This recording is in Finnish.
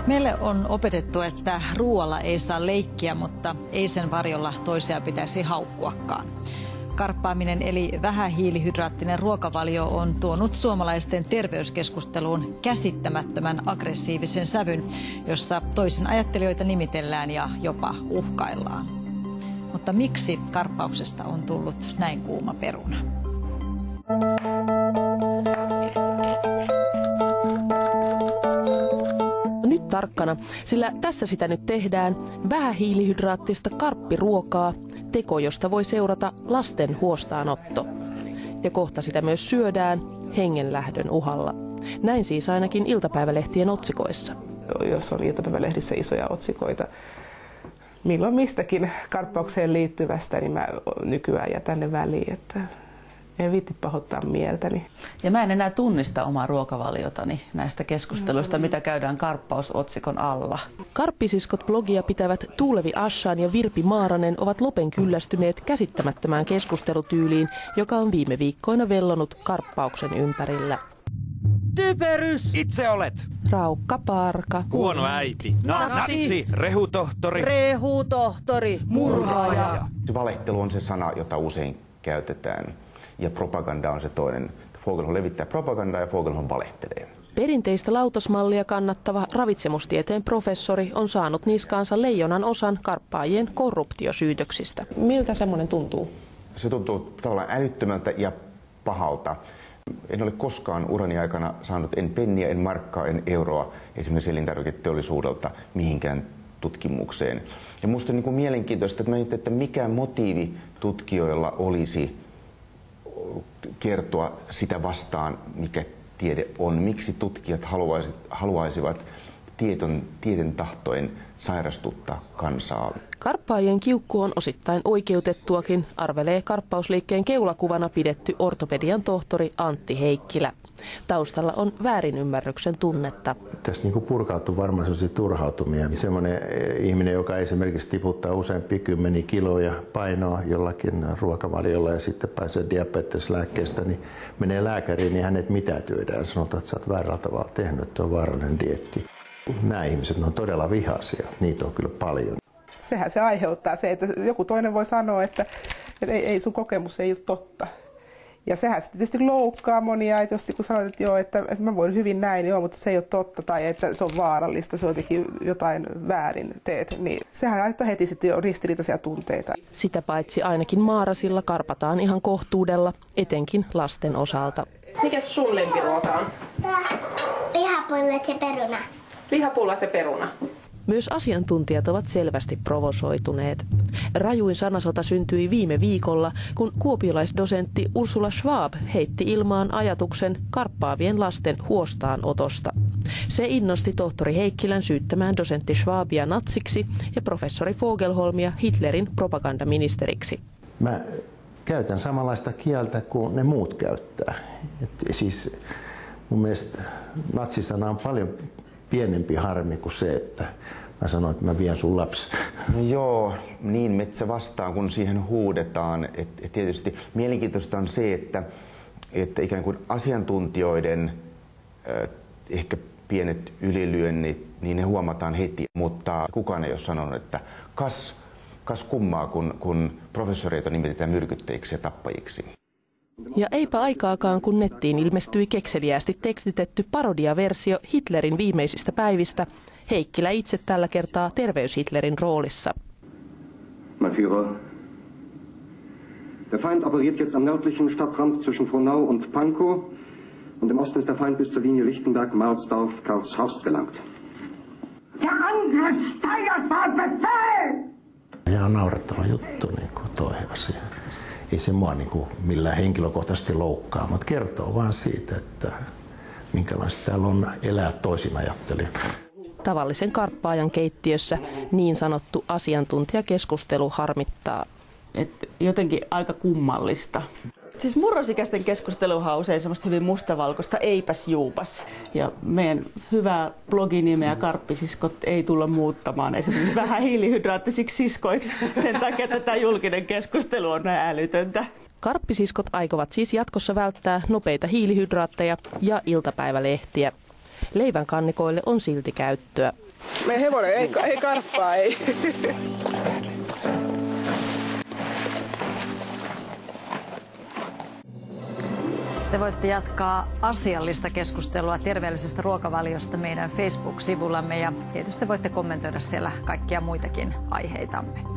Meille on opetettu, että ruoalla ei saa leikkiä, mutta ei sen varjolla toisia pitäisi haukkuakaan. Karppaaminen eli vähähiilihydraattinen ruokavalio on tuonut suomalaisten terveyskeskusteluun käsittämättömän aggressiivisen sävyn, jossa toisin ajattelijoita nimitellään ja jopa uhkaillaan. Mutta miksi karppauksesta on tullut näin kuuma peruna? Nyt tarkkana, sillä tässä sitä nyt tehdään vähähiilihydraattista karppiruokaa, teko josta voi seurata lasten huostaanotto. Ja kohta sitä myös syödään hengenlähdön uhalla. Näin siis ainakin iltapäivälehtien otsikoissa. Jos on iltapäivälehdissä isoja otsikoita milloin mistäkin karppaukseen liittyvästä, niin mä nykyään jätän ne väliin, että en viitti pahoittaa mieltäni. Ja mä en enää tunnista omaa ruokavaliotani näistä keskusteluista, mitä käydään karppausotsikon alla. Karppisiskot-blogia pitävät Tuulevi Ashan ja Virpi Maaranen ovat lopen kyllästyneet käsittämättömään keskustelutyyliin, joka on viime viikkoina vellonut karppauksen ympärillä. Typerys! Itse olet! Raukka Parka. Huono äiti. Natsi! Rehutohtori! Rehutohtori! Murhaaja! Valehtelu on se sana, jota usein käytetään. Ja propaganda on se toinen. Fogelholm levittää propagandaa ja Fogelholm valehtelee. Perinteistä lautasmallia kannattava ravitsemustieteen professori on saanut niskaansa leijonan osan karppaajien korruptiosyytöksistä. Miltä semmoinen tuntuu? Se tuntuu tavallaan älyttömältä ja pahalta. En ole koskaan urani aikana saanut en penniä, en markkaa, en euroa esimerkiksi elintarviketeollisuudelta mihinkään tutkimukseen. Ja minusta on mielenkiintoista, että mikä motiivi tutkijoilla olisi kertoa sitä vastaan, mikä tiede on. Miksi tutkijat haluaisivat tieten tahtoen sairastuttaa kansaa? Karppaajien kiukku on osittain oikeutettuakin, arvelee karppausliikkeen keulakuvana pidetty ortopedian tohtori Antti Heikkilä. Taustalla on väärinymmärryksen tunnetta. Tässä purkautuu varmaan sellaisia turhautumia. Semmoinen ihminen, joka esimerkiksi tiputtaa useampia kymmeniä kiloja painoa jollakin ruokavaliolla ja sitten pääsee diabeteslääkkeestä, niin menee lääkäriin, niin hänet mitätöidään ja sanotaan, että sä oot väärällä tavalla tehnyt, että on vaarallinen dieetti. Nämä ihmiset on todella vihaisia, niitä on kyllä paljon. Sehän se aiheuttaa se, että joku toinen voi sanoa, että ei sun kokemus ei ole totta. Ja sehän sitten tietysti loukkaa monia, että jos sanot, että joo, että mä voin hyvin näin, joo, mutta se ei ole totta tai että se on vaarallista, se on jotenkin jotain väärin teet, niin sehän aiheuttaa heti sitten jo ristiriitaisia tunteita. Sitä paitsi ainakin Maarasilla karpataan ihan kohtuudella, etenkin lasten osalta. Mikäs sun lempiruoka on? Lihapullat ja peruna. Lihapullat ja peruna. Myös asiantuntijat ovat selvästi provosoituneet. Rajuin sanasota syntyi viime viikolla, kun kuopiolaisdosentti Ursula Schwab heitti ilmaan ajatuksen karppaavien lasten huostaanotosta. Se innosti tohtori Heikkilän syyttämään dosentti Schwabia natsiksi ja professori Fogelholmia Hitlerin propagandaministeriksi. Mä käytän samanlaista kieltä kuin ne muut käyttää. Siis mun mielestä natsisana on paljon pienempi harmi kuin se, että mä sanoin, että mä vien sun lapsi. No joo, niin metsä vastaan, kun siihen huudetaan. Et tietysti mielenkiintoista on se, että ikään kuin asiantuntijoiden ehkä pienet ylilyönnit, niin ne huomataan heti. Mutta kukaan ei ole sanonut, että kas kummaa, kun professoreita nimitetään myrkyttäjiksi ja tappajiksi. Ja eipä aikaakaan, kun nettiin ilmestyi kekseliäästi tekstitetty parodiaversio Hitlerin viimeisistä päivistä, Heikkilä itse tällä kertaa terveys-Hitlerin roolissa. Mein Führer, der Feind operiert jetzt am nördlichen Stadtrand zwischen Frohnau und Pankow und im Osten ist der Feind bis zur Linie Lichtenberg, Marsdorf, Karlshorst gelangt. Der Angriff steigert war Befehl! Ihan naurettava juttu toi asia. Ei se mua millään henkilökohtaisesti loukkaa, mutta kertoo vaan siitä, että minkälaista täällä on elää toisin ajattelijana. Tavallisen karppaajan keittiössä niin sanottu asiantuntijakeskustelu harmittaa. Jotenkin aika kummallista. Siis murrosikäisten keskusteluhan on usein semmoista hyvin mustavalkoista, eipäs juupas. Ja meidän hyvää bloginimeä Karppisiskot ei tulla muuttamaan esimerkiksi vähän hiilihydraattisiksi siskoiksi sen takia, että tämä julkinen keskustelu on näin älytöntä. Karppisiskot aikovat siis jatkossa välttää nopeita hiilihydraatteja ja iltapäivälehtiä. Leivän kannikoille on silti käyttöä. Meidän hevonen ei karppaa, ei. Te voitte jatkaa asiallista keskustelua terveellisestä ruokavaliosta meidän Facebook-sivullamme ja tietysti voitte kommentoida siellä kaikkia muitakin aiheitamme.